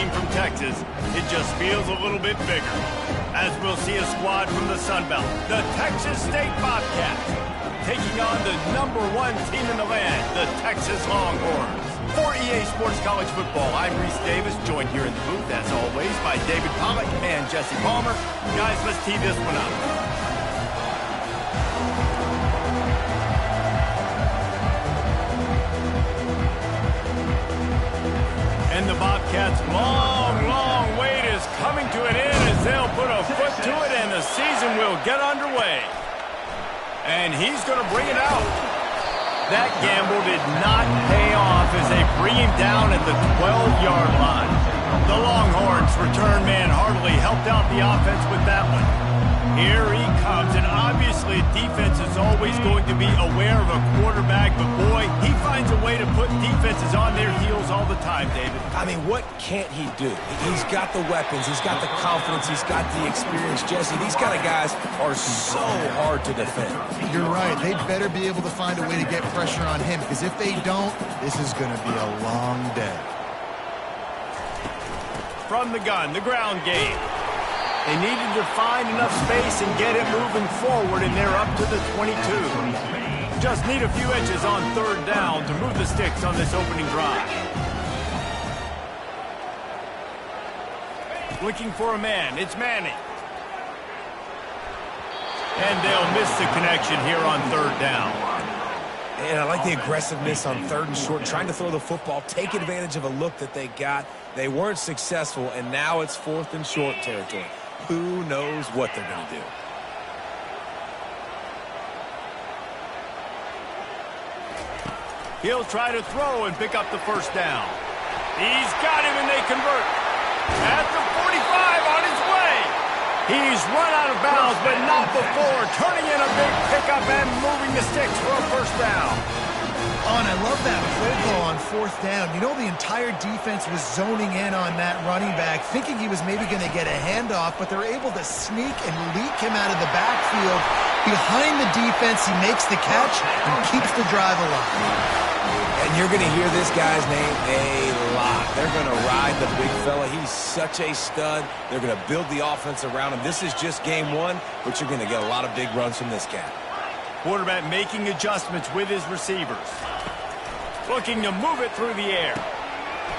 team from Texas, it just feels a little bit bigger. As we'll see a squad from the Sun Belt, the Texas State Bobcats, taking on the #1 team in the land, the Texas Longhorns. For EA Sports College Football, I'm Reese Davis, joined here in the booth, as always, by David Pollack and Jesse Palmer. Guys, let's tee this one up. And the Bobcats' long wait is coming to an end as they'll put a foot to it and the season will get underway. And he's going to bring it out. That gamble did not pay off as they bring him down at the 12-yard line. The Longhorns' return man hardly helped out the offense with that one. Here he comes, and obviously defense is always going to be aware of a quarterback, but boy, he finds a way to put defenses on their heels all the time, David. I mean, what can't he do? He's got the weapons, he's got the confidence, he's got the experience. Jesse, these kind of guys are so hard to defend. You're right. They better be able to find a way to get pressure on him, because if they don't, this is going to be a long day. From the gun, the ground game. They needed to find enough space and get it moving forward, and they're up to the 22. Just need a few inches on third down to move the sticks on this opening drive. Looking for a man. It's Manning. And they'll miss the connection here on third down. And I like the aggressiveness on third and short, trying to throw the football, take advantage of a look that they got. They weren't successful, and now it's fourth and short territory. Who knows what they're going to do? He'll try to throw and pick up the first down. He's got him, and they convert. At the 45, on his way. He's run out of bounds, but not before turning in a big pickup and moving the sticks for a first down. Oh, and I love that play call on fourth down. You know, the entire defense was zoning in on that running back, thinking he was maybe going to get a handoff, but they're able to sneak and leak him out of the backfield. Behind the defense, he makes the catch and keeps the drive alive. And you're going to hear this guy's name a lot. They're going to ride the big fella. He's such a stud. They're going to build the offense around him. This is just game one, but you're going to get a lot of big runs from this cat. Quarterback making adjustments with his receivers. Looking to move it through the air.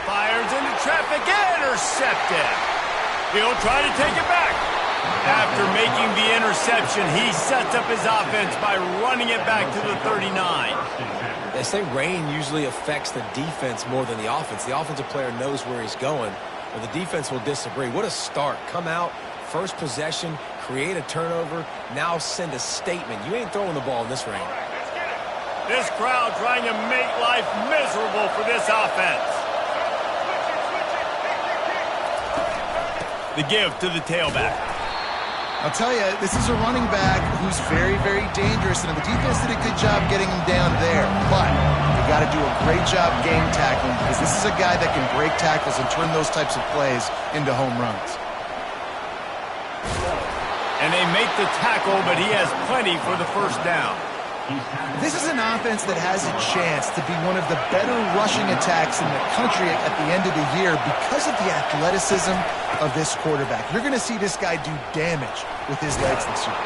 Fires into traffic, intercepted. He'll try to take it back. After making the interception, he sets up his offense by running it back to the 39. They say rain usually affects the defense more than the offense. The offensive player knows where he's going, but the defense will disagree. What a start. Come out, first possession, create a turnover, now send a statement. You ain't throwing the ball in this rain. This crowd trying to make life miserable for this offense. The give to the tailback. I'll tell you, this is a running back who's very, very dangerous, and the defense did a good job getting him down there. But you got to do a great job game tackling, because this is a guy that can break tackles and turn those types of plays into home runs. And they make the tackle, but he has plenty for the first down. This is an offense that has a chance to be one of the better rushing attacks in the country at the end of the year because of the athleticism of this quarterback. You're going to see this guy do damage with his legs this year.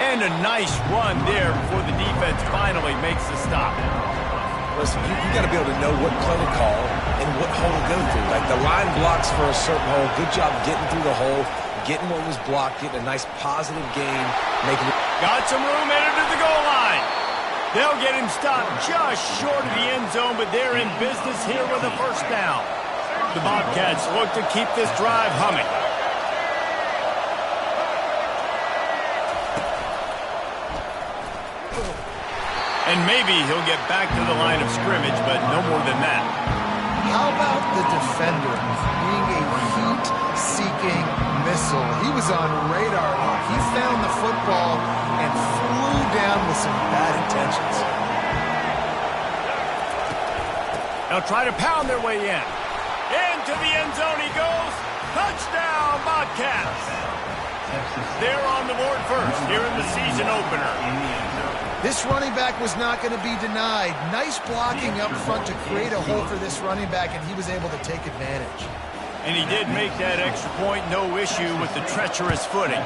And a nice run there before the defense finally makes the stop. Listen, you got to be able to know what play to call and what hole to go through. Like the line blocks for a certain hole. Good job getting through the hole, getting what was blocked, getting a nice positive gain, making it. Got some room headed to the goal line. They'll get him stopped just short of the end zone, but they're in business here with a first down. The Bobcats look to keep this drive humming. And maybe he'll get back to the line of scrimmage, but no more than that. How about the defender being a heat-seeking missile? He was on radar. He found the football and flew down with some bad intentions. They'll try to pound their way in. Into the end zone he goes. Touchdown, Bobcats. They're on the board first here in the season opener. This running back was not going to be denied. Nice blocking up front to create a hole for this running back, and he was able to take advantage. And he did make that extra point, no issue with the treacherous footing.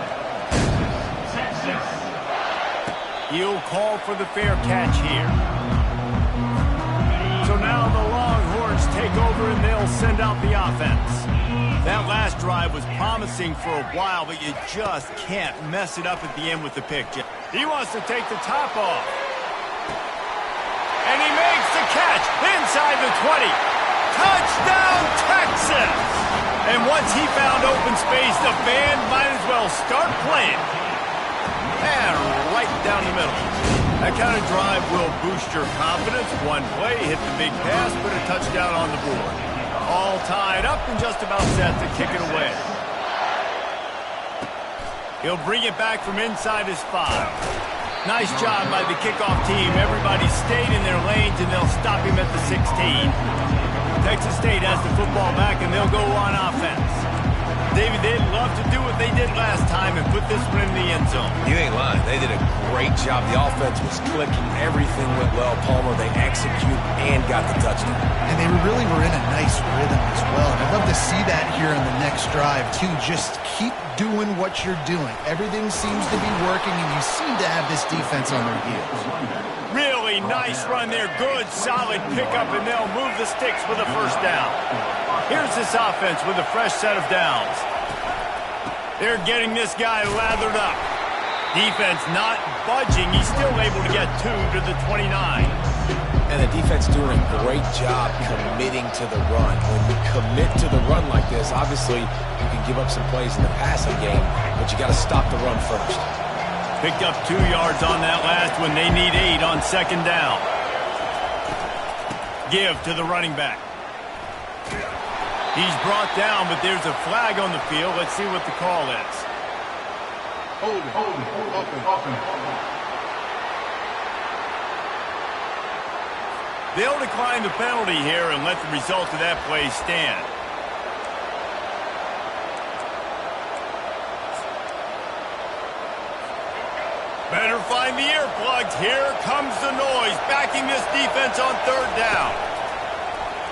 He'll call for the fair catch here. So now the Longhorns take over and they'll send out the offense. That last drive was promising for a while, but you just can't mess it up at the end with the pick. He wants to take the top off. And he makes the catch inside the 20. Touchdown, Texas! And once he found open space, the band might as well start playing. And right down the middle. That kind of drive will boost your confidence. One play, hit the big pass, put a touchdown on the board. All tied up and just about set to kick it away. He'll bring it back from inside his 5. Nice job by the kickoff team. Everybody stayed in their lanes, and they'll stop him at the 16. Texas State has the football back, and they'll go on offense. David, they'd love to do what they did last time and put this one in the end zone. You ain't lying. They did a great job. The offense was clicking. Everything went well. Palmer, they executed and got the touchdown. And they really were in a nice rhythm as well. And I'd love to see that here on the next drive, too. Just keep doing what you're doing. Everything seems to be working, and you seem to have this defense on their heels. Really nice run there. Good, solid pickup, and they'll move the sticks for the first down. Here's this offense with a fresh set of downs. They're getting this guy lathered up. Defense not budging. He's still able to get 2 to the 29. And the defense doing a great job committing to the run. When you commit to the run like this, obviously you can give up some plays in the passing game, but you got to stop the run first. Picked up 2 yards on that last one. They need 8 on second down. Give to the running back. He's brought down, but there's a flag on the field. Let's see what the call is. Hold open. They'll decline the penalty here and let the result of that play stand. Better find the earplugs. Here comes the noise, backing this defense on third down.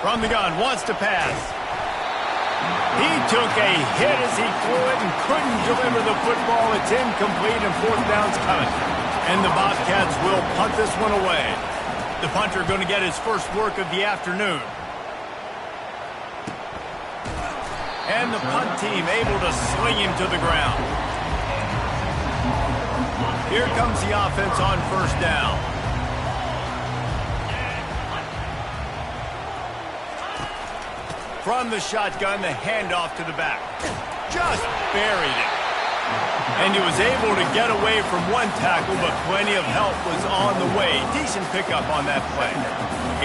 From the gun, wants to pass. He took a hit as he threw it and couldn't deliver the football. It's incomplete and fourth down's coming. And the Bobcats will punt this one away. The punter going to get his first work of the afternoon. And the punt team able to sling him to the ground. Here comes the offense on first down. From the shotgun, the handoff to the back. Just buried it. And he was able to get away from one tackle, but plenty of help was on the way. Decent pickup on that play.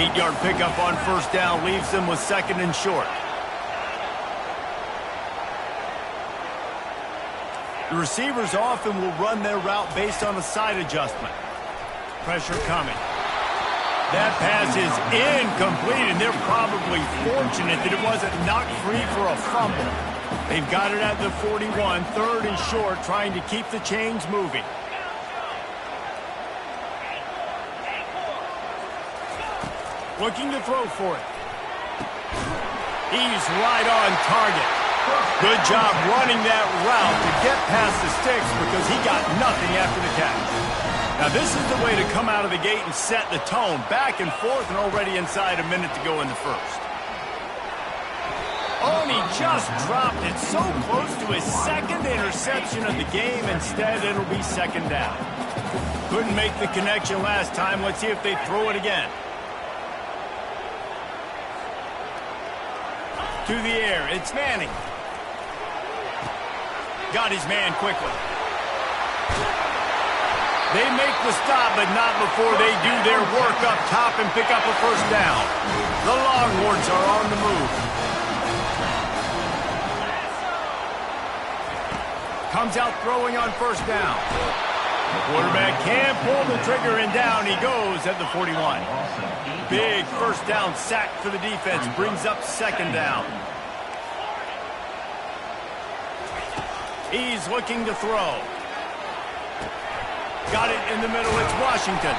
8-yard pickup on first down leaves them with second and short. The receivers often will run their route based on a side adjustment. Pressure coming. That pass is incomplete, and they're probably fortunate that it wasn't knocked free for a fumble. They've got it at the 41, third and short, trying to keep the chains moving. Looking to throw for it. He's right on target. Good job running that route to get past the sticks because he got nothing after the catch. Now this is the way to come out of the gate and set the tone. Back and forth and already inside a minute to go in the first. Oh, and he just dropped it so close to his second interception of the game. Instead, it'll be second down. Couldn't make the connection last time. Let's see if they throw it again. To the air, it's Manning. Got his man quickly. They make the stop, but not before they do their work up top and pick up a first down. The Longhorns are on the move. Comes out throwing on first down. The quarterback can't pull the trigger, and down he goes at the 41. Big first down sack for the defense, brings up second down. He's looking to throw. Got it in the middle, it's Washington.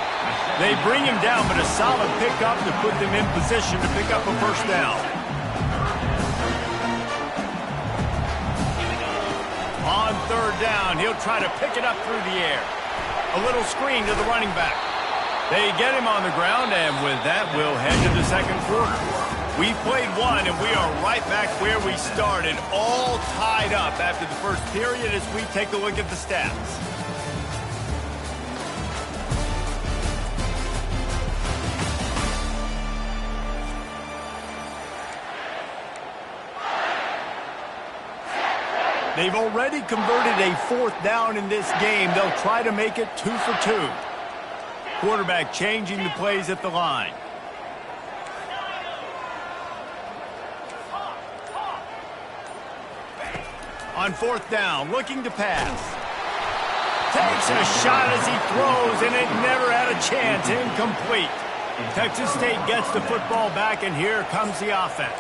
They bring him down, but a solid pickup to put them in position to pick up a first down. He'll try to pick it up through the air. A little screen to the running back. They get him on the ground, and with that, we'll head to the second quarter. We played one, and we are right back where we started, all tied up after the first period as we take a look at the stats. They've already converted a 4th down in this game. They'll try to make it 2 for 2. Quarterback changing the plays at the line. On 4th down, looking to pass. Takes a shot as he throws, and it never had a chance. Incomplete. Texas State gets the football back, and here comes the offense.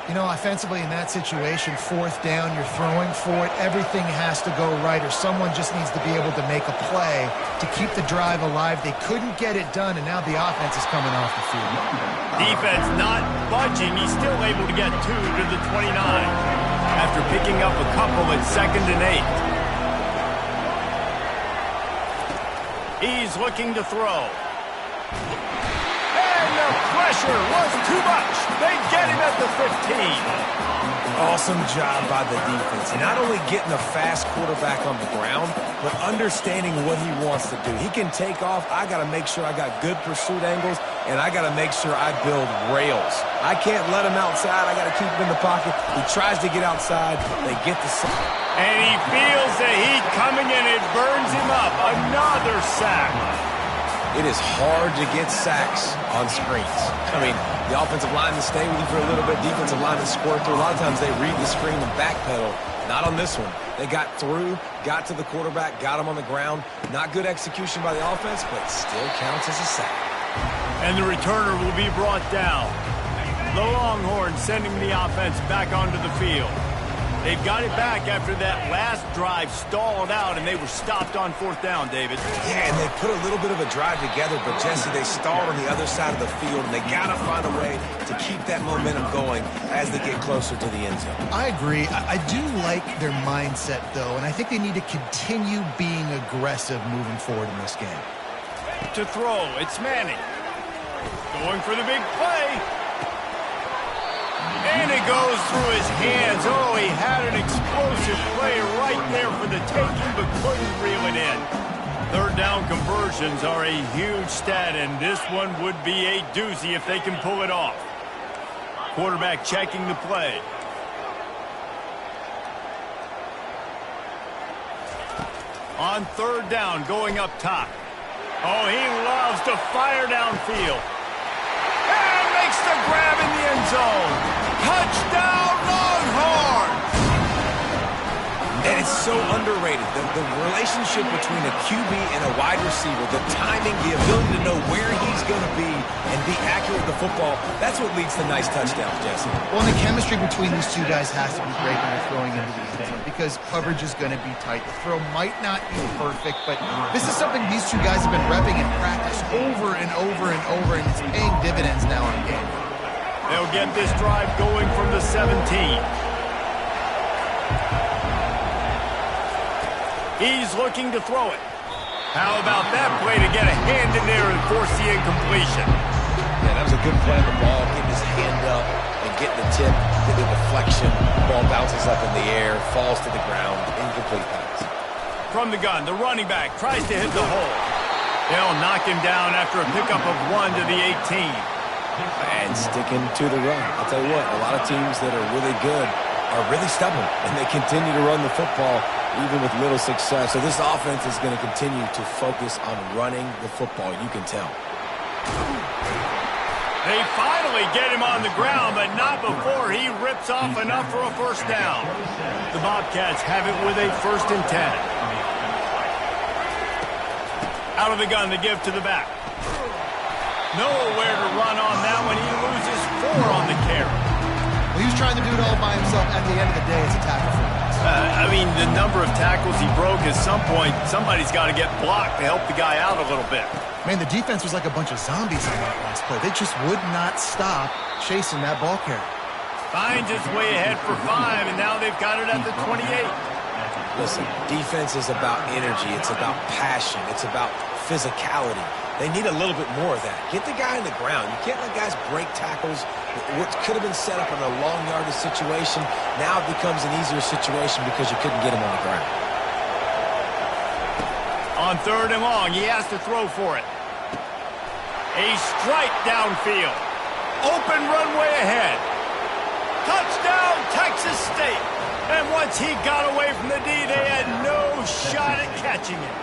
You know, offensively in that situation, 4th down, you're throwing for it. Everything has to go right, or someone just needs to be able to make a play to keep the drive alive. They couldn't get it done, and now the offense is coming off the field. Defense not budging. He's still able to get 2 to the 29 after picking up a couple at 2nd and 8. He's looking to throw. And the pressure was too much. They get him at the 15. Awesome job by the defense. And not only getting a fast quarterback on the ground, but understanding what he wants to do. He can take off. I got to make sure I got good pursuit angles, and I got to make sure I build rails. I can't let him outside. I got to keep him in the pocket. He tries to get outside. They get the sack. And he feels the heat coming, and it burns him up. Another sack. It is hard to get sacks on screens. I mean, the offensive line to stay with you for a little bit, defensive line to squirt through. A lot of times they read the screen and backpedal. Not on this one. They got through, got to the quarterback, got him on the ground. Not good execution by the offense, but still counts as a sack. And the returner will be brought down. The Longhorns sending the offense back onto the field. They've got it back after that last drive stalled out, and they were stopped on 4th down, David. Yeah, and they put a little bit of a drive together, but, Jesse, they stalled on the other side of the field, and they got to find a way to keep that momentum going as they get closer to the end zone. I agree. I do like their mindset, though, and I think they need to continue being aggressive moving forward in this game. To throw, it's Manning. Going for the big play. And it goes through his hands. Oh, he had an explosive play right there for the taking, but couldn't reel it in. 3rd down conversions are a huge stat, and this one would be a doozy if they can pull it off. Quarterback checking the play. On 3rd down, going up top. Oh, he loves to fire downfield. And makes the grab in the end zone. Touchdown, Longhorns! And it's so underrated. The relationship between a QB and a wide receiver, the timing, the ability to know where he's going to be and be accurate with the football, that's what leads to nice touchdowns, Jesse. Well, and the chemistry between these two guys has to be great when they're throwing into the end zone because coverage is going to be tight. The throw might not be perfect, but this is something these two guys have been repping in practice over and over and over, and it's paying dividends now in game. They'll get this drive going from the 17. He's looking to throw it. How about that play to get a hand in there and force the incompletion? Yeah, that was a good play on the ball, getting his hand up and getting the tip, getting the deflection. Ball bounces up in the air, falls to the ground, incomplete pass. From the gun, the running back tries to hit the hole. They'll knock him down after a pickup of 1 to the 18. And sticking to the run. I'll tell you what, a lot of teams that are really good are really stubborn, and they continue to run the football even with little success. So this offense is going to continue to focus on running the football. You can tell. They finally get him on the ground, but not before he rips off enough for a 1st down. The Bobcats have it with a 1st and 10. Out of the gun to give to the back. Nowhere to run on that one. He loses 4 on the carry. Well, he was trying to do it all by himself. At the end of the day, it's a tackle for him. I mean, the number of tackles he broke at some point, somebody's got to get blocked to help the guy out a little bit. Man, the defense was like a bunch of zombies on that last play. They just would not stop chasing that ball carrier. Finds his way ahead for 5, and now they've got it at the 28. Listen, defense is about energy. It's about passion. It's about physicality. They need a little bit more of that. Get the guy on the ground. You can't let guys break tackles. What could have been set up in a long yardage situation, now it becomes an easier situation because you couldn't get him on the ground. On 3rd and long, he has to throw for it. A strike downfield. Open runway ahead. Touchdown, Texas State. And once he got away from the D, they had no shot at catching it.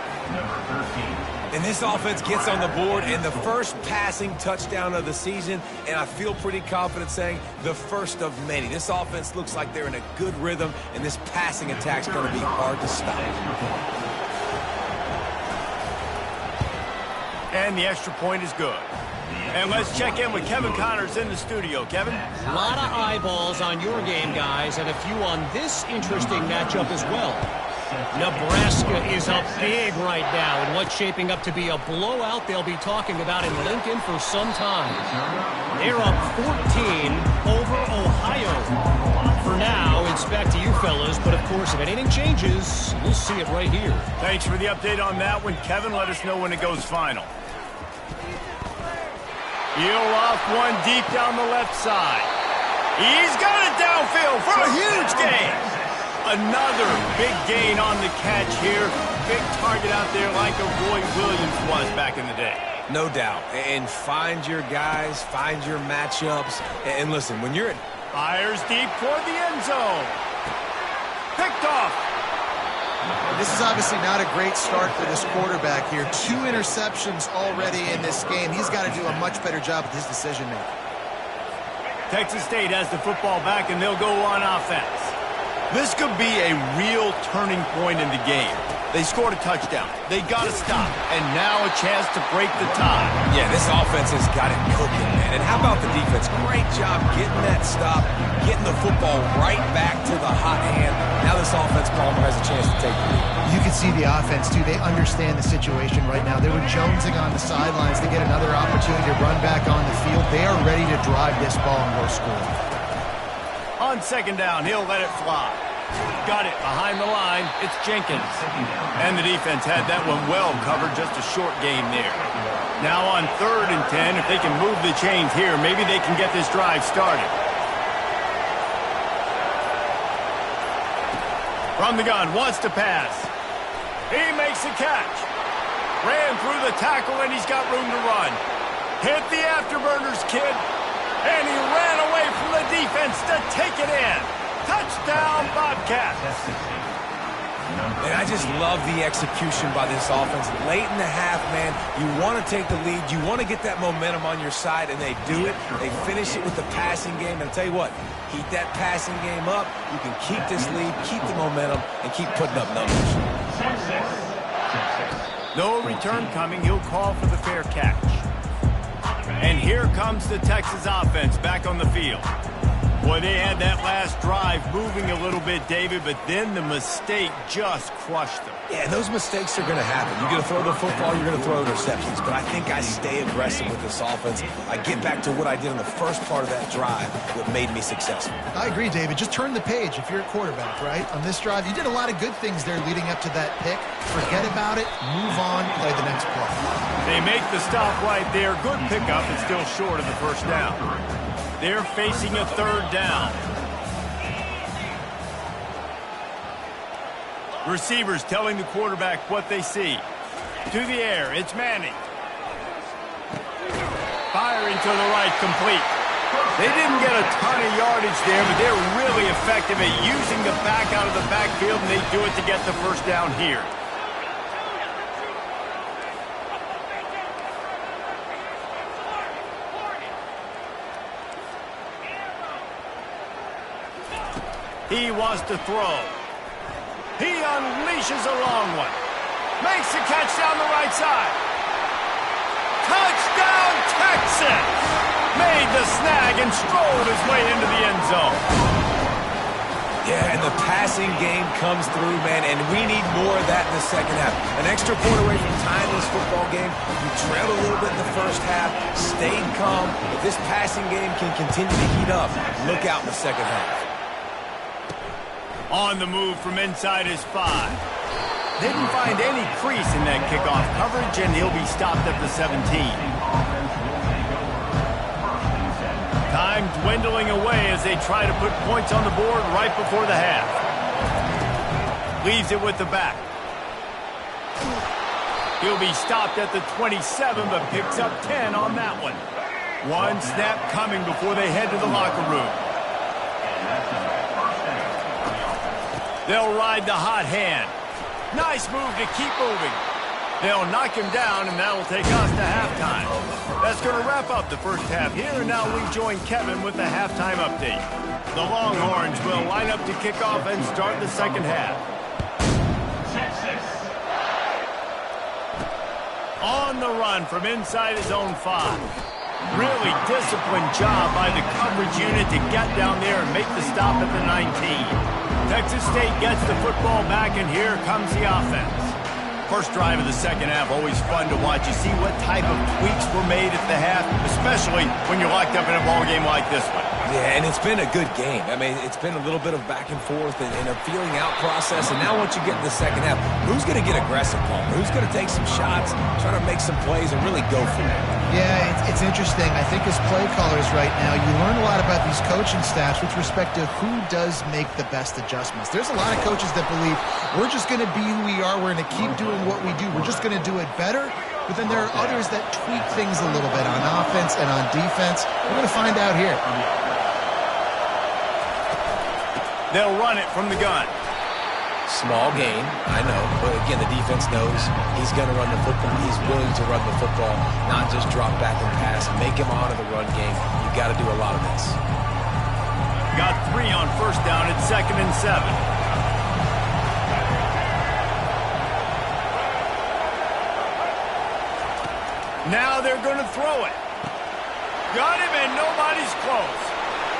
And this offense gets on the board, and the first passing touchdown of the season, and I feel pretty confident saying the first of many. This offense looks like they're in a good rhythm, and this passing attack's going to be hard to stop. And the extra point is good. And let's check in with Kevin Connors in the studio. Kevin? A lot of eyeballs on your game, guys, and a few on this interesting matchup as well. Nebraska is up big right now in what's shaping up to be a blowout they'll be talking about in Lincoln for some time. They're up 14 over Ohio. For now, it's back to you fellas, but of course, if anything changes, we'll see it right here. Thanks for the update on that one, Kevin. Let us know when it goes final. Eloff one deep down the left side. He's got it downfield for a huge gain. Another big gain on the catch here. Big target out there like a Roy Williams was back in the day. No doubt. And find your guys, find your matchups. And listen, when you're at... Fires deep toward the end zone. Picked off. This is obviously not a great start for this quarterback here. 2 interceptions already in this game. He's got to do a much better job with his decision-making. Texas State has the football back, and they'll go on offense. This could be a real turning point in the game. They scored a touchdown. They got to stop. And now a chance to break the tie. Yeah, this offense has got it cooking, man. And how about the defense? Great job getting that stop, getting the football right back to the hot hand. Now this offense, Palmer, has a chance to take the lead. You can see the offense, too. They understand the situation right now. They were jonesing on the sidelines to get another opportunity to run back on the field. They are ready to drive this ball and go score. On 2nd down, he'll let it fly. Got it behind the line. It's Jenkins. And the defense had that one well covered. Just a short game there. Now on 3rd and 10, if they can move the chains here, maybe they can get this drive started. From the gun, wants to pass. He makes the catch. Ran through the tackle, and he's got room to run. Hit the afterburners, kid. And he ran away from the defense to take it in. Touchdown, Bobcats. And I just love the execution by this offense. Late in the half, man, you want to take the lead. You want to get that momentum on your side, and they do it. They finish it with the passing game. And I'll tell you what, keep that passing game up. You can keep this lead, keep the momentum, and keep putting up numbers. No return coming. He'll call for the fair catch. And here comes the Texas offense back on the field. Boy, they had that last drive moving a little bit, David, but then the mistake just crushed them. Yeah, those mistakes are going to happen. You're going to throw the football, you're going to throw interceptions. But I think I stay aggressive with this offense. I get back to what I did in the first part of that drive, what made me successful. I agree, David. Just turn the page if you're a quarterback, right? On this drive, you did a lot of good things there leading up to that pick. Forget about it, move on, play the next play. They make the stop right there. Good pickup, and still short of the first down. They're facing a 3rd down. Receivers telling the quarterback what they see. To the air, it's Manning. Firing to the right, complete. They didn't get a ton of yardage there, but they're really effective at using the back out of the backfield, and they do it to get the first down here. He wants to throw. He unleashes a long one. Makes the catch down the right side. Touchdown, Texas! Made the snag and strolled his way into the end zone. Yeah, and the passing game comes through, man, and we need more of that in the second half. An extra point away from tying this football game. You trailed a little bit in the first half, stayed calm. If this passing game can continue to heat up, look out in the second half. On the move from inside his 5. Didn't find any crease in that kickoff coverage, and he'll be stopped at the 17. Time dwindling away as they try to put points on the board right before the half. Leaves it with the back. He'll be stopped at the 27, but picks up 10 on that one. One snap coming before they head to the locker room. They'll ride the hot hand. Nice move to keep moving. They'll knock him down, and that'll take us to halftime. That's going to wrap up the first half here, and now we join Kevin with the halftime update. The Longhorns will line up to kick off and start the second half. On the run from inside his own 5. Really disciplined job by the coverage unit to get down there and make the stop at the 19. Texas State gets the football back, and here comes the offense. First drive of the second half, always fun to watch. You see what type of tweaks were made at the half, especially when you're locked up in a ball game like this one. Yeah, and it's been a good game. I mean, it's been a little bit of back and forth and a feeling out process. And now once you get in the second half, who's going to get aggressive, Paul? Who's going to take some shots, try to make some plays, and really go for it? Yeah, it's interesting. I think as play callers right now, you learn a lot about these coaching staffs with respect to who does make the best adjustments. There's a lot of coaches that believe we're just going to be who we are. We're going to keep doing what we do. We're just going to do it better. But then there are others that tweak things a little bit on offense and on defense. We're going to find out here. They'll run it from the gun. Small gain, I know, but again, the defense knows he's going to run the football. He's willing to run the football, not just drop back and pass, make him honor the run game. You've got to do a lot of this. Got 3 on first down. It's 2nd and 7. Now they're going to throw it. Got him, and nobody's close.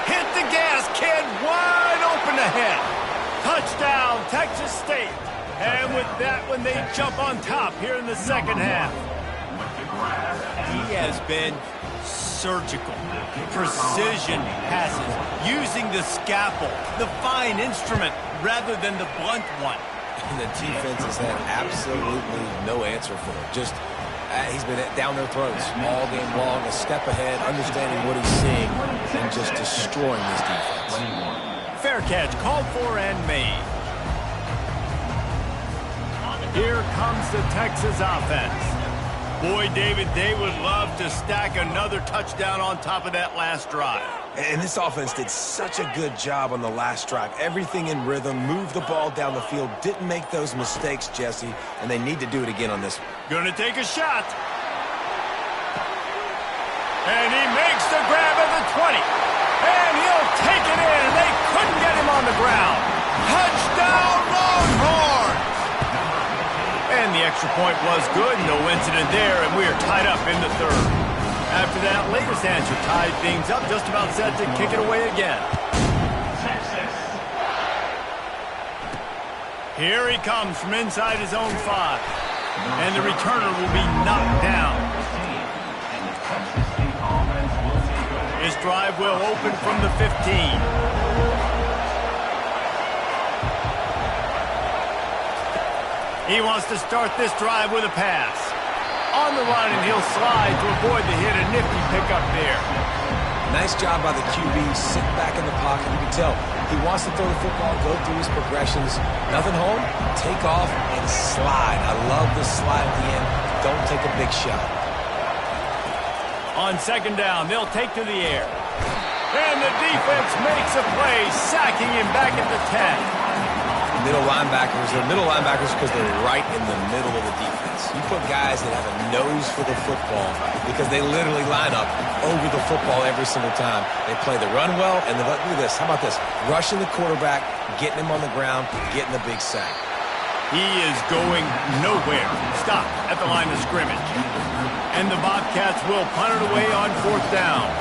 Hit the gas, kid. Wide open ahead. Touchdown, Texas State. And with that one, they jump on top here in the second half. He has been surgical. Precision passes, using the scalpel, the fine instrument, rather than the blunt one. And the defense has had absolutely no answer for it. Just, he's been down their throats all game long, a step ahead, understanding what he's seeing, and just destroying this defense. Fair catch, called for and made. Here comes the Texas offense. Boy, David, they would love to stack another touchdown on top of that last drive. And this offense did such a good job on the last drive. Everything in rhythm, moved the ball down the field, didn't make those mistakes, Jesse, and they need to do it again on this one. Gonna take a shot. And he makes the grab at the 20. And he'll take it in. They couldn't get him on the ground. Touchdown, Longhorns! And the extra point was good. No incident there, and we are tied up in the third. After that latest answer tied things up, just about set to kick it away again. Here he comes from inside his own 5. And the returner will be knocked down. His drive will open from the 15. He wants to start this drive with a pass. On the run, and he'll slide to avoid the hit. A nifty pickup there. Nice job by the QB. Sit back in the pocket. You can tell he wants to throw the football, go through his progressions. Nothing home, take off, and slide. I love the slide at the end. Don't take a big shot. On second down, they'll take to the air. And the defense makes a play, sacking him back at the 10. Middle linebackers, they're middle linebackers because they're right in the middle of the defense. You put guys that have a nose for the football because they literally line up over the football every single time. They play the run well, and look at this. How about this? Rushing the quarterback, getting him on the ground, getting the big sack. He is going nowhere. Stop at the line of scrimmage. And the Bobcats will punt it away on fourth down.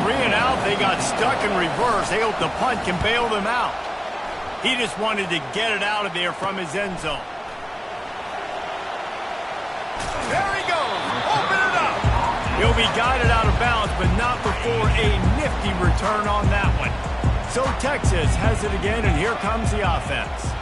3 and out, they got stuck in reverse. They hope the punt can bail them out. He just wanted to get it out of there from his end zone. There he goes. Open it up. He'll be guided out of bounds, but not before a nifty return on that one. So Texas has it again, and here comes the offense.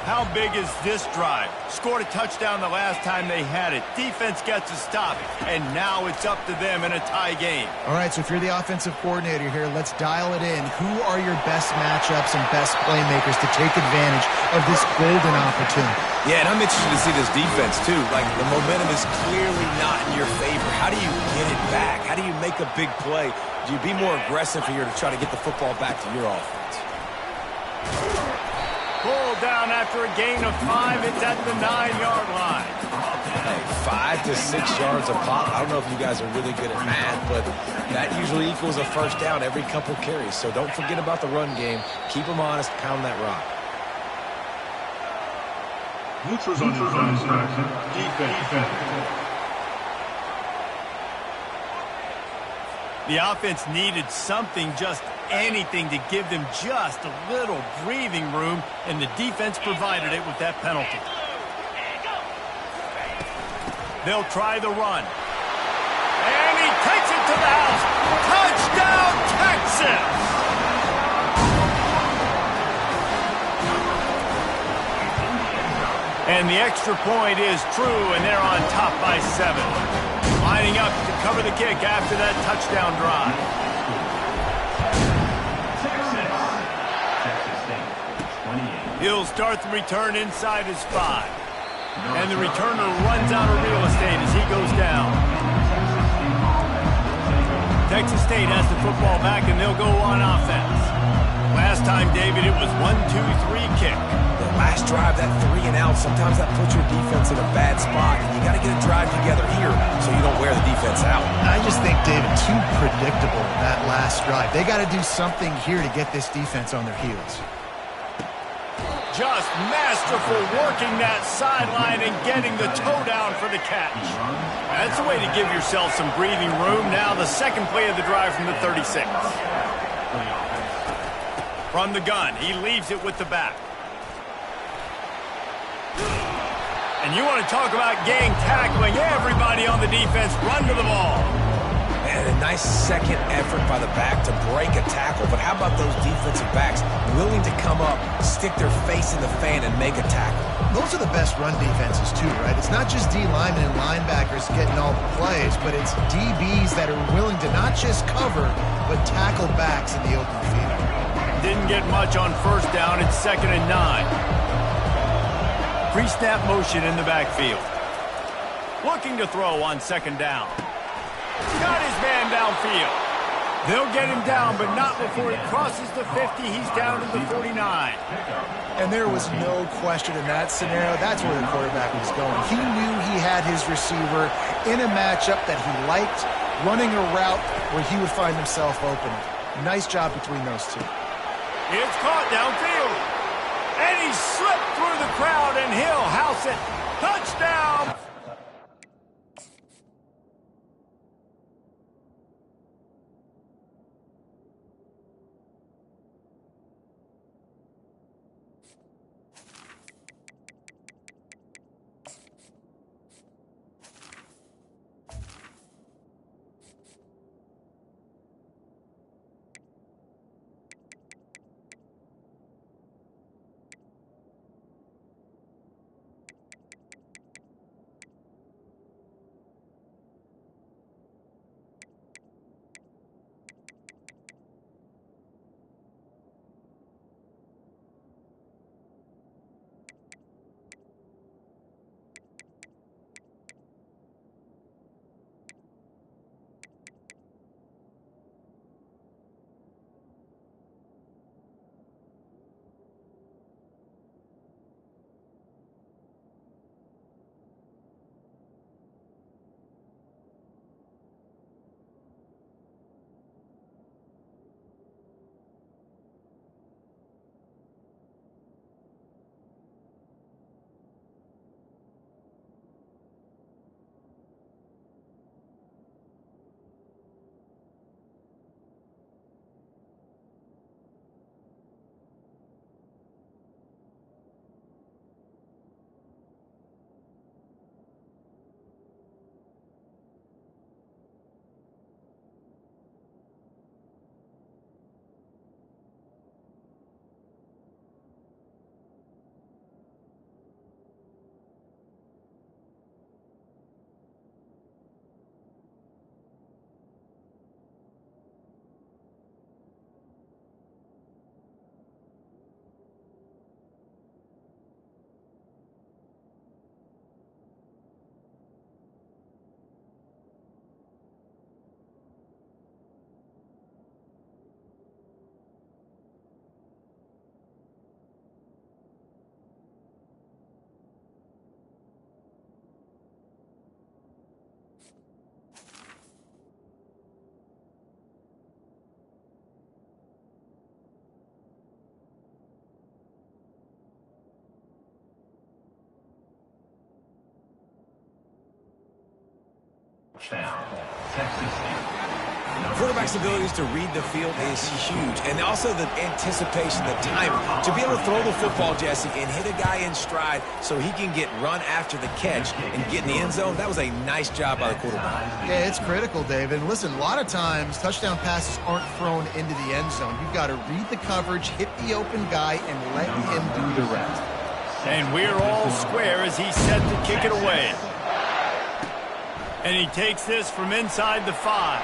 How big is this drive? Scored a touchdown the last time they had it. Defense gets a stop, and now it's up to them in a tie game. All right, so if you're the offensive coordinator here, let's dial it in. Who are your best matchups and best playmakers to take advantage of this golden opportunity? Yeah, and I'm interested to see this defense, too. Like, the momentum is clearly not in your favor. How do you get it back? How do you make a big play? Do you be more aggressive here to try to get the football back to your offense? Pulled down after a gain of 5. It's at the 9-yard line. Hey, 5 to 6 yards a pop. I don't know if you guys are really good at math, but that usually equals a first down every couple carries. So don't forget about the run game. Keep them honest. Pound that rock. Neutrals on defense. The offense needed something, just anything, to give them just a little breathing room, and the defense provided it with that penalty. They'll try the run. And he takes it to the house. Touchdown, Texas! And the extra point is true, and they're on top by 7. Lining up to cover the kick after that touchdown drive. He'll start the return inside his 5. And the returner runs out of real estate as he goes down. Texas State has the football back, and they'll go on offense. Last time, David, it was 1-2-3 kick. The last drive, that 3 and out, sometimes that puts your defense in a bad spot. And you got to get a drive together here so you don't wear the defense out. I just think, David, too predictable, that last drive. They got to do something here to get this defense on their heels. Just masterful working that sideline and getting the toe down for the catch. That's a way to give yourself some breathing room. Now the second play of the drive from the 36. From the gun, he leaves it with the back. And you want to talk about gang tackling. Everybody on the defense run to the ball. Man, a nice second effort by the back to break a tackle. But how about those defensive backs willing to come up, stick their face in the fan, and make a tackle? Those are the best run defenses, too, right? It's not just D linemen and linebackers getting all the plays, but it's DBs that are willing to not just cover, but tackle backs in the open field. Didn't get much on first down. It's 2nd and 9. Pre-snap motion in the backfield. Looking to throw on 2nd down. Got his man downfield. They'll get him down, but not before he crosses the 50. He's down to the 49. And there was no question in that scenario. That's where the quarterback was going. He knew he had his receiver in a matchup that he liked, running a route where he would find himself open. Nice job between those two. It's caught downfield. And he slipped through the crowd, and he'll house it. Touchdown! Touchdown, Texas State. Quarterback's abilities to read the field is huge, and also the anticipation, the timing. To be able to throw the football, Jesse, and hit a guy in stride so he can get run after the catch and get in the end zone, that was a nice job by the quarterback. Yeah, it's critical, David. And listen, a lot of times touchdown passes aren't thrown into the end zone. You've got to read the coverage, hit the open guy, and let him do the rest. And we're all square as he's set to kick it away. And he takes this from inside the 5.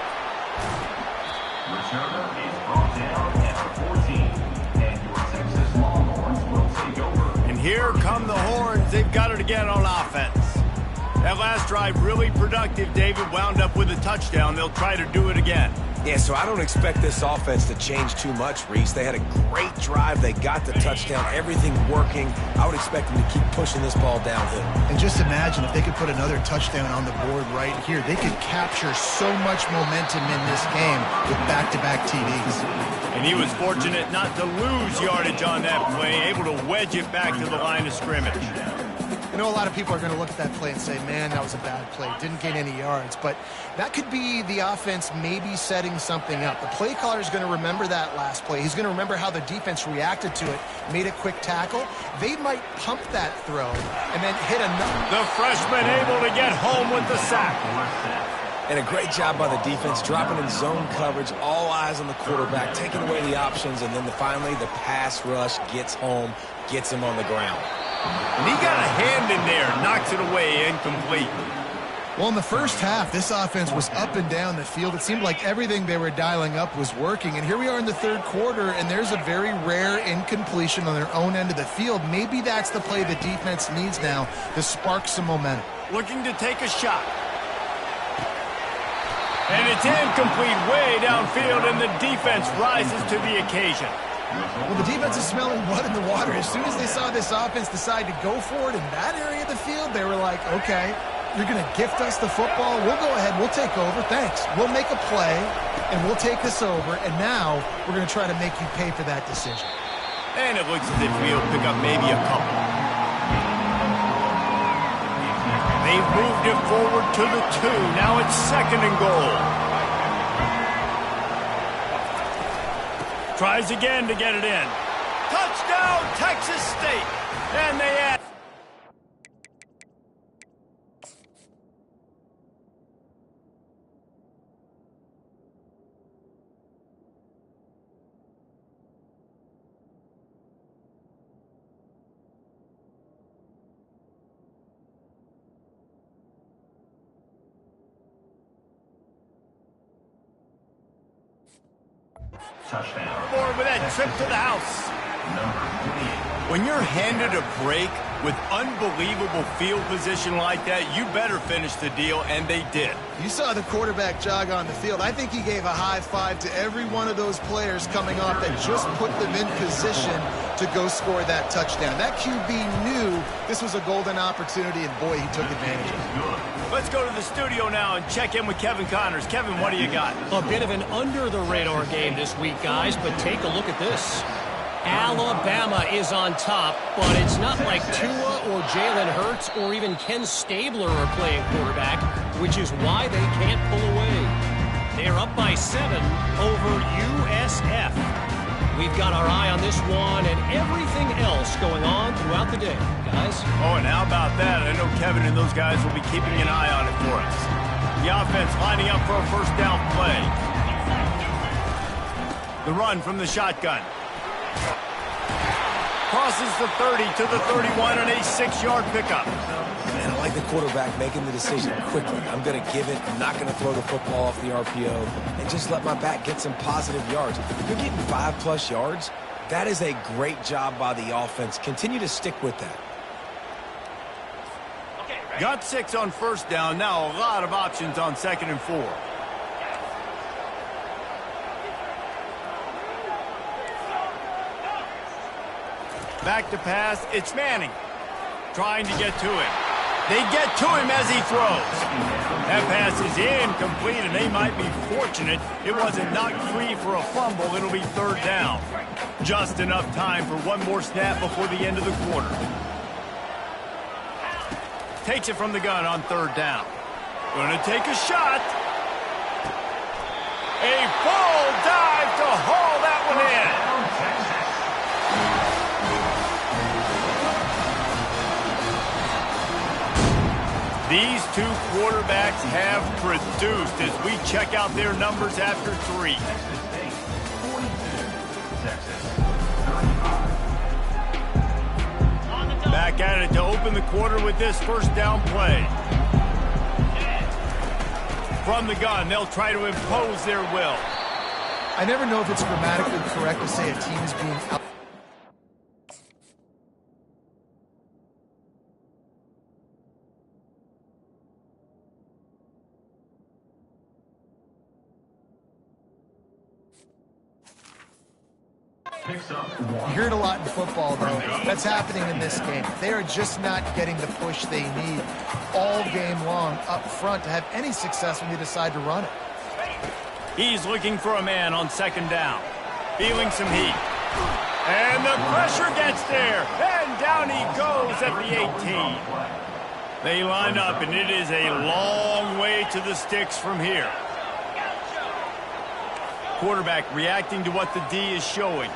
Returner is brought down at the 14, and your Texas Longhorns will take over. And here come the Horns. They've got it again on offense. That last drive really productive. David wound up with a touchdown. They'll try to do it again. Yeah, so I don't expect this offense to change too much, Reese. They had a great drive. They got the touchdown. Everything working. I would expect them to keep pushing this ball downhill. And just imagine if they could put another touchdown on the board right here. They could capture so much momentum in this game with back-to-back TDs. And he was fortunate not to lose yardage on that play, able to wedge it back to the line of scrimmage. I know a lot of people are going to look at that play and say, man, that was a bad play. Didn't gain any yards. But that could be the offense maybe setting something up. The play caller is going to remember that last play. He's going to remember how the defense reacted to it, made a quick tackle. They might pump that throw and then hit another. The freshman able to get home with the sack. And a great job by the defense, dropping in zone coverage, all eyes on the quarterback, taking away the options, and then finally the pass rush gets home, gets him on the ground. And he got a hand in there, knocks it away, incomplete. Well, in the first half, this offense was up and down the field. It seemed like everything they were dialing up was working. And here we are in the third quarter, and there's a very rare incompletion on their own end of the field. Maybe that's the play the defense needs now to spark some momentum. Looking to take a shot. And it's incomplete way downfield, and the defense rises to the occasion. Well, the defense is smelling blood in the water. As soon as they saw this offense decide to go for it in that area of the field, they were like, okay, you're going to gift us the football. We'll go ahead. We'll take over. Thanks. We'll make a play, and we'll take this over. And now we're going to try to make you pay for that decision. And it looks as if we'll pick up maybe a couple. They've moved it forward to the 2. Now it's 2nd and goal. Tries again to get it in. Touchdown, Texas State. And they add. Touchdown. Forward with that trip to the house. When you're handed a break with unbelievable field position like that, you better finish the deal, and they did. You saw the quarterback jog on the field. I think he gave a high five to every one of those players coming off that just put them in position to go score that touchdown. That QB knew this was a golden opportunity, and boy, he took advantage of it. Let's go to the studio now and check in with Kevin Connors. Kevin, what do you got? A bit of an under-the-radar game this week, guys, but take a look at this. Alabama is on top, but it's not like Tua or Jalen Hurts or even Ken Stabler are playing quarterback, which is why they can't pull away. They're up by 7 over USF. We've got our eye on this one and everything else going on throughout the day, guys. Oh, and how about that? I know Kevin and those guys will be keeping an eye on it for us. The offense lining up for a first down play. The run from the shotgun. Crosses the 30 to the 31 and a 6-yard pickup. And I like the quarterback making the decision quickly. I'm going to give it. I'm not going to throw the football off the RPO and just let my back get some positive yards. If you're getting 5+ yards, that is a great job by the offense. Continue to stick with that. Got 6 on first down. Now a lot of options on 2nd and 4. Back to pass. It's Manning trying to get to him. They get to him as he throws. That pass is incomplete, and they might be fortunate it wasn't knocked free for a fumble. It'll be 3rd down. Just enough time for one more snap before the end of the quarter. Takes it from the gun on 3rd down. Gonna take a shot. A full dive to haul that one in. These two quarterbacks have produced as we check out their numbers after 3. Back at it to open the quarter with this first down play. From the gun, they'll try to impose their will. I never know if it's grammatically correct to say a team is being out. You hear it a lot in football, though. That's happening in this game. They are just not getting the push they need all game long up front to have any success when they decide to run it. He's looking for a man on second down. Feeling some heat. And the pressure gets there. And down he goes at the 18. They line up, and it is a long way to the sticks from here. Quarterback reacting to what the D is showing.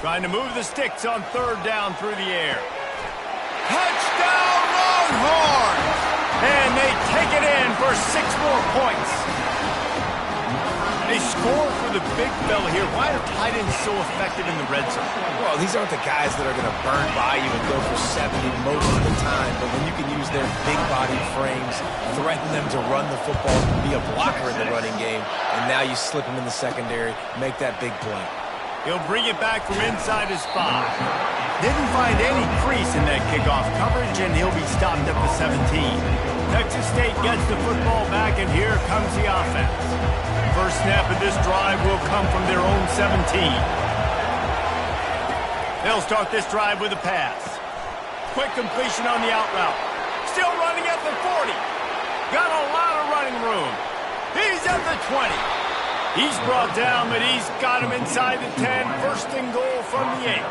Trying to move the sticks on third down through the air. Touchdown, Longhorns! And they take it in for 6 more points. They score for the big fella here. Why are tight ends so effective in the red zone? Well, these aren't the guys that are going to burn by you and go for 70 most of the time, but when you can use their big body frames, threaten them to run the football, be a blocker in the running game, and now you slip them in the secondary, make that big play. He'll bring it back from inside his 5. Didn't find any crease in that kickoff coverage, and he'll be stopped at the 17. Texas State gets the football back, and here comes the offense. First snap of this drive will come from their own 17. They'll start this drive with a pass. Quick completion on the out route. Still running at the 40. Got a lot of running room. He's at the 20. He's brought down, but he's got him inside the 10. First and goal from the 8.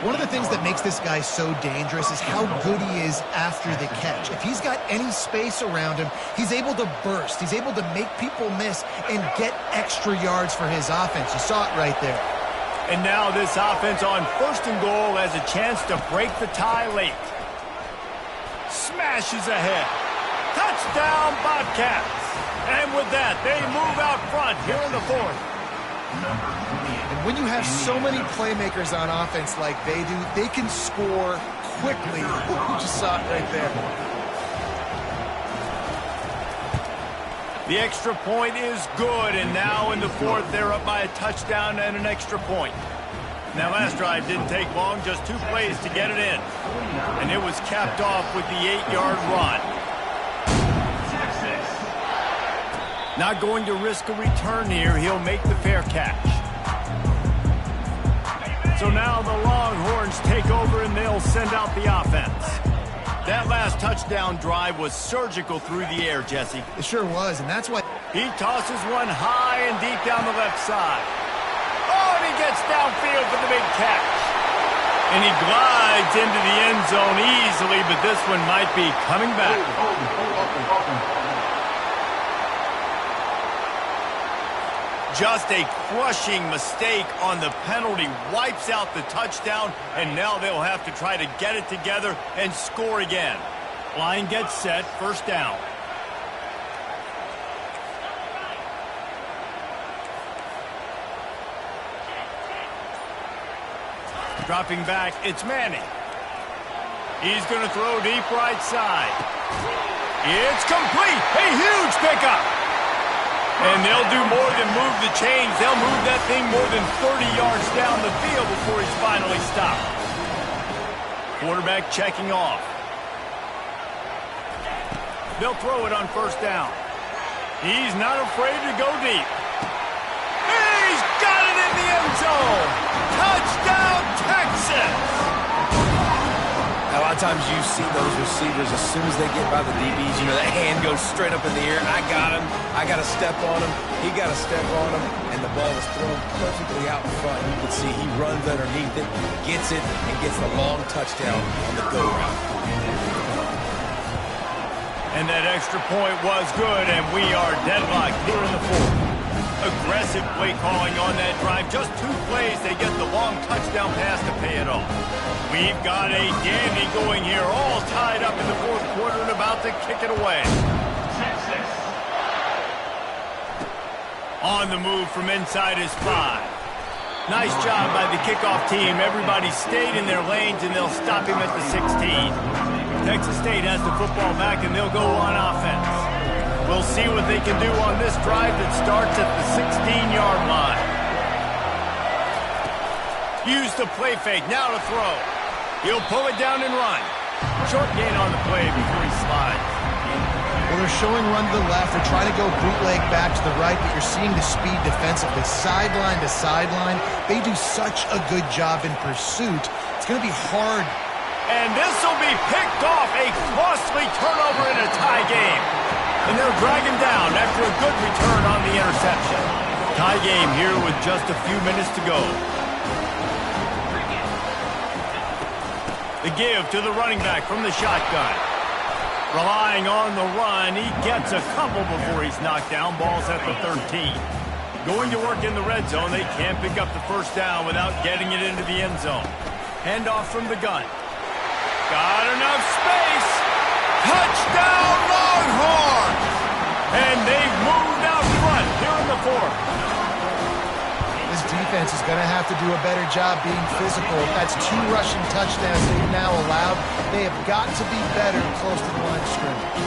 One of the things that makes this guy so dangerous is how good he is after the catch. If he's got any space around him, he's able to burst. He's able to make people miss and get extra yards for his offense. You saw it right there. And now this offense on first and goal has a chance to break the tie late. Smashes ahead. Touchdown, Bobcats. And with that, they move out front here in the 4th. And when you have so many playmakers on offense like they do, they can score quickly. You just saw it right there. The extra point is good, and now in the 4th, they're up by a touchdown and an extra point. Now, last drive didn't take long, just 2 plays to get it in. And it was capped off with the 8-yard run. Not going to risk a return here. He'll make the fair catch. So now the Longhorns take over, and they'll send out the offense. That last touchdown drive was surgical through the air, Jesse. It sure was, and that's why he tosses one high and deep down the left side. Oh, and he gets downfield for the big catch. And he glides into the end zone easily, but this one might be coming back. Just a crushing mistake on the penalty, wipes out the touchdown, and now they'll have to try to get it together and score again. Line gets set, first down. Dropping back, it's Manning. He's going to throw deep right side. It's complete, a huge pickup. And they'll do more than move the chains. They'll move that thing more than 30 yards down the field before he's finally stopped. Quarterback checking off. They'll throw it on first down. He's not afraid to go deep. He's got it in the end zone. Touchdown, Texas! A lot of times you see those receivers, as soon as they get by the DBs, you know, that hand goes straight up in the air. I got him. I got to step on him. He got to step on him. And the ball is thrown perfectly out in front. You can see he runs underneath it, gets it, and gets the long touchdown on the go route. And that extra point was good, and we are deadlocked here in the fourth. Aggressive play calling on that drive. Just 2 plays, they get the long touchdown pass to pay it off. We've got a dandy going here, all tied up in the fourth quarter and about to kick it away. On the move from inside his 5. Nice job by the kickoff team. Everybody stayed in their lanes, and they'll stop him at the 16. Texas State has the football back, and they'll go on offense. We'll see what they can do on this drive that starts at the 16-yard line. Use the play fake. Now to throw. He'll pull it down and run. Short gain on the play before he slides. Well, they're showing run to the left. They're trying to go bootleg back to the right, but you're seeing the speed defensively, sideline to sideline. They do such a good job in pursuit. It's going to be hard. And this will be picked off. A costly turnover in a tie game. And they'll drag him down after a good return on the interception. Tie game here with just a few minutes to go. The give to the running back from the shotgun. Relying on the run, he gets a couple before he's knocked down. Ball's at the 13. Going to work in the red zone. They can't pick up the first down without getting it into the end zone. Handoff from the gun. Got enough space. Touchdown, Longhorns! And they've moved out front here in the fourth. This defense is going to have to do a better job being physical. That's 2 rushing touchdowns they've now allowed. They have got to be better close to the line of scrimmage.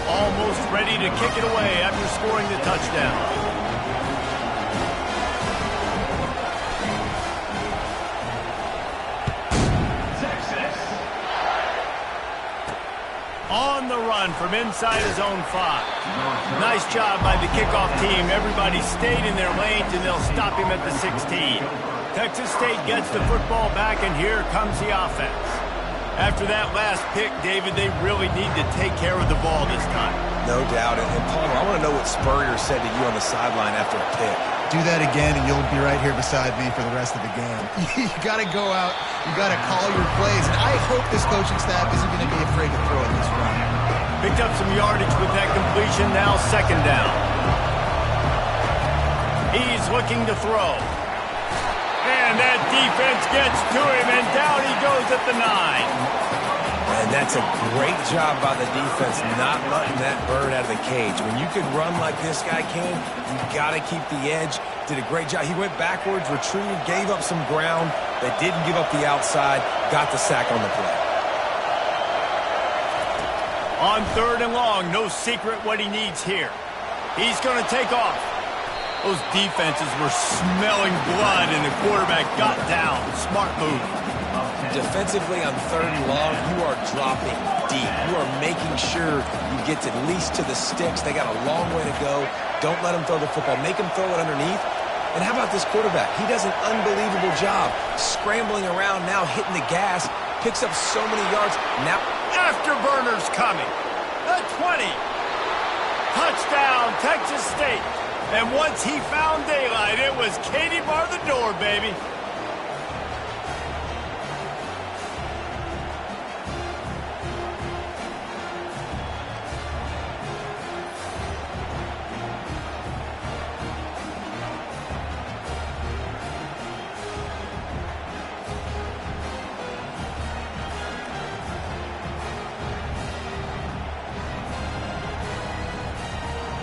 Almost ready to kick it away after scoring the touchdown. On the run from inside his own 5. Nice job by the kickoff team. Everybody stayed in their lanes, and they'll stop him at the 16. Texas State gets the football back, and here comes the offense. After that last pick, David, they really need to take care of the ball this time. No doubt. And Palmer, I want to know what Spurrier said to you on the sideline after a pick. Do that again, and you'll be right here beside me for the rest of the game. You got to go out. You got to call your plays. And I hope this coaching staff isn't going to be afraid to throw in this run. Picked up some yardage with that completion. Now 2nd down. He's looking to throw. And that defense gets to him, and down he goes at the 9. And that's a great job by the defense not letting that bird out of the cage. When you can run like this guy can, you got to keep the edge. Did a great job. He went backwards, retreated, gave up some ground, but didn't give up the outside, got the sack on the play. On 3rd and long, no secret what he needs here. He's going to take off. Those defenses were smelling blood, and the quarterback got down. Smart move. Defensively on 3rd and long, you are dropping deep. You are making sure you get at least to the sticks. They got a long way to go. Don't let them throw the football. Make them throw it underneath. And how about this quarterback? He does an unbelievable job scrambling around, now hitting the gas, picks up so many yards. Now, Afterburners coming. The 20. Touchdown, Texas State. And once he found daylight, it was Katie bar the door, baby.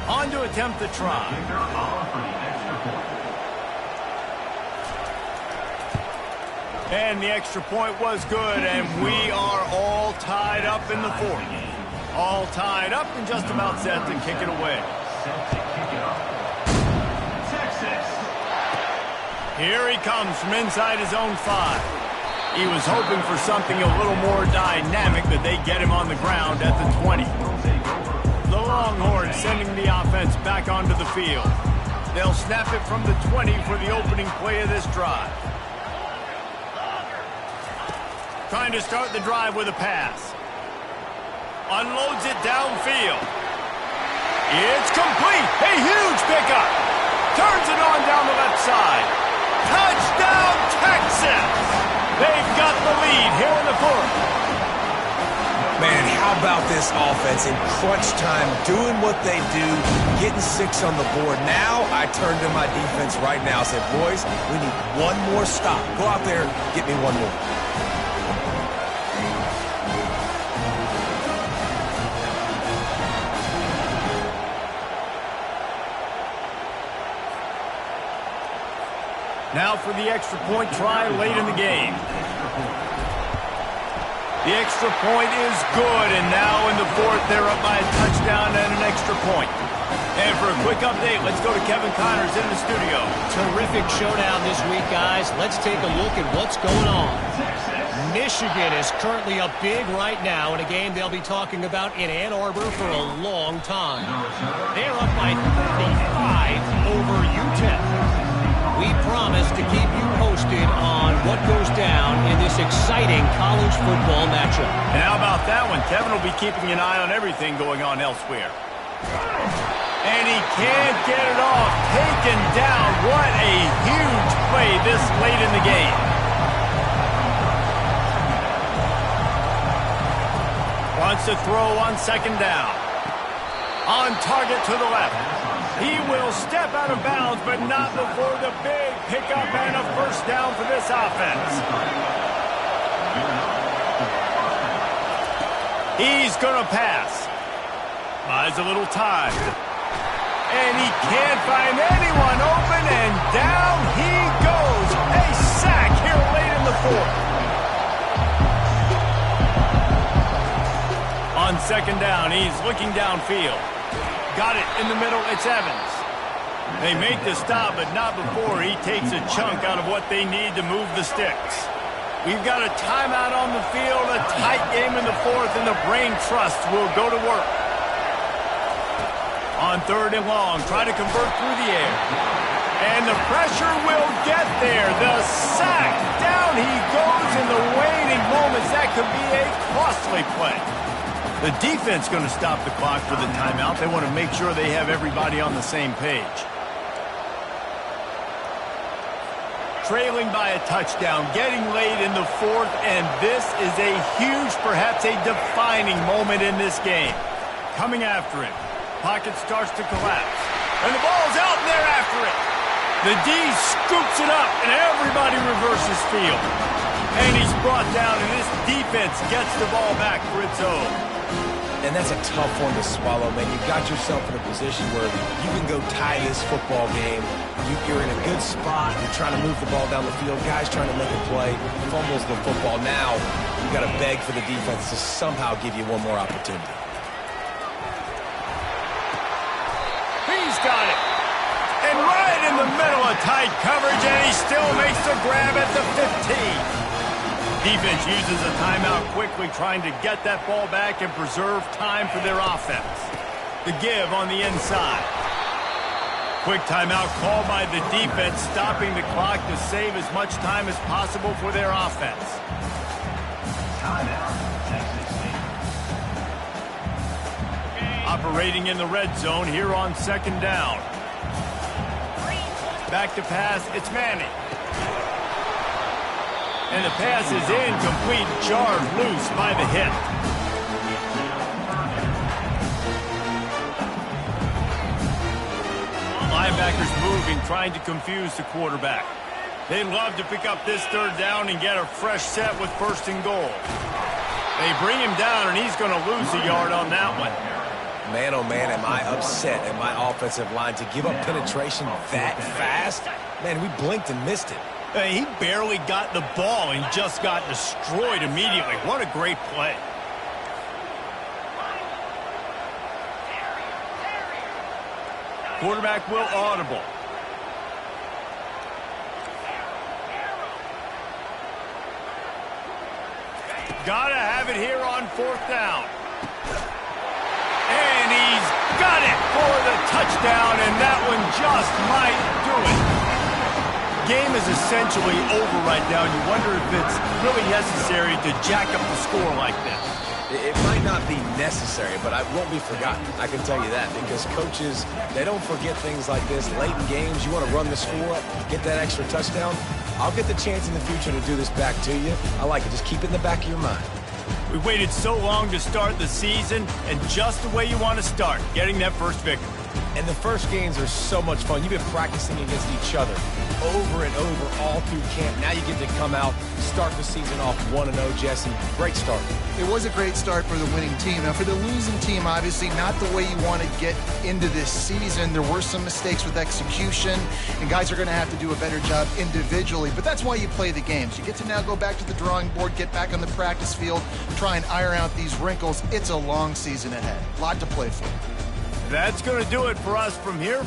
On to attempt the try. And the extra point was good, and we are all tied up in the fourth. All tied up and just about set to kick it away. Here he comes from inside his own 5. He was hoping for something a little more dynamic, but they get him on the ground at the 20. The Longhorns sending the offense back onto the field. They'll snap it from the 20 for the opening play of this drive. Trying to start the drive with a pass. Unloads it downfield. It's complete. A huge pickup. Turns it on down the left side. Touchdown, Texas! got the lead here in the fourth. Man, how about this offense in crunch time, doing what they do, getting 6 on the board. Now I turn to my defense right now and say, boys, we need one more stop. Go out there, get me one more. Now for the extra point try late in the game. The extra point is good, and now in the fourth, they're up by a touchdown and an extra point. And for a quick update, let's go to Kevin Connors in the studio. Terrific showdown this week, guys. Let's take a look at what's going on. Michigan is currently up big right now in a game they'll be talking about in Ann Arbor for a long time. They're up by 35 over UTEP. We promise to keep you posted on what goes down in this exciting college football matchup. And how about that one? Kevin will be keeping an eye on everything going on elsewhere. And he can't get it off. Taken down. What a huge play this late in the game. Wants to throw on second down. On target to the left. He will step out of bounds, but not before the big pickup and a first down for this offense. He's going to pass. Buys a little time. And he can't find anyone open, and down he goes. A sack here late in the fourth. On second down, he's looking downfield. Got it in the middle, it's Evans. They make the stop, but not before he takes a chunk out of what they need to move the sticks. We've got a timeout on the field, a tight game in the fourth, and the Brain Trust will go to work. On third and long, try to convert through the air. And the pressure will get there. The sack, down he goes in the waning moments. That could be a costly play. The defense going to stop the clock for the timeout. They want to make sure they have everybody on the same page. Trailing by a touchdown, getting late in the fourth, and this is a huge, perhaps a defining moment in this game. Coming after it. Pocket starts to collapse. And the ball's out, and they're after it. The D scoops it up, and everybody reverses field. And he's brought down, and this defense gets the ball back for its own. And that's a tough one to swallow, man. You got yourself in a position where you can go tie this football game. You're in a good spot. You're trying to move the ball down the field. Guys trying to make a play. Fumbles the football. Now you got to beg for the defense to somehow give you one more opportunity. He's got it. And right in the middle of tight coverage, and he still makes the grab at the 15. Defense uses a timeout quickly, trying to get that ball back and preserve time for their offense. The give on the inside. Quick timeout called by the defense, stopping the clock to save as much time as possible for their offense. Operating in the red zone here on second down. Back to pass, it's Manning. And the pass is incomplete, jarred loose by the hit. Linebackers moving, trying to confuse the quarterback. They'd love to pick up this third down and get a fresh set with first and goal. They bring him down, and he's going to lose a yard on that one. Man, oh man, am I upset at my offensive line to give up penetration that fast? Man, we blinked and missed it. He barely got the ball and just got destroyed immediately. What a great play. Quarterback will audible. Gotta have it here on fourth down. And he's got it for the touchdown, and that one just might do it. Game is essentially over right now. You wonder if it's really necessary to jack up the score like this. It might not be necessary, but it won't be forgotten. I can tell you that, because coaches, they don't forget things like this. Late in games, you want to run the score up, get that extra touchdown. I'll get the chance in the future to do this back to you. I like it. Just keep it in the back of your mind. We waited so long to start the season, and just the way you want to start, getting that first victory. And the first games are so much fun. You've been practicing against each other over and over all through camp. Now you get to come out, start the season off 1-0, Jesse. Great start. It was a great start for the winning team. Now, for the losing team, obviously not the way you want to get into this season. There were some mistakes with execution, and guys are going to have to do a better job individually. But that's why you play the games. You get to now go back to the drawing board, get back on the practice field, try and iron out these wrinkles. It's a long season ahead. A lot to play for. That's going to do it for us from here.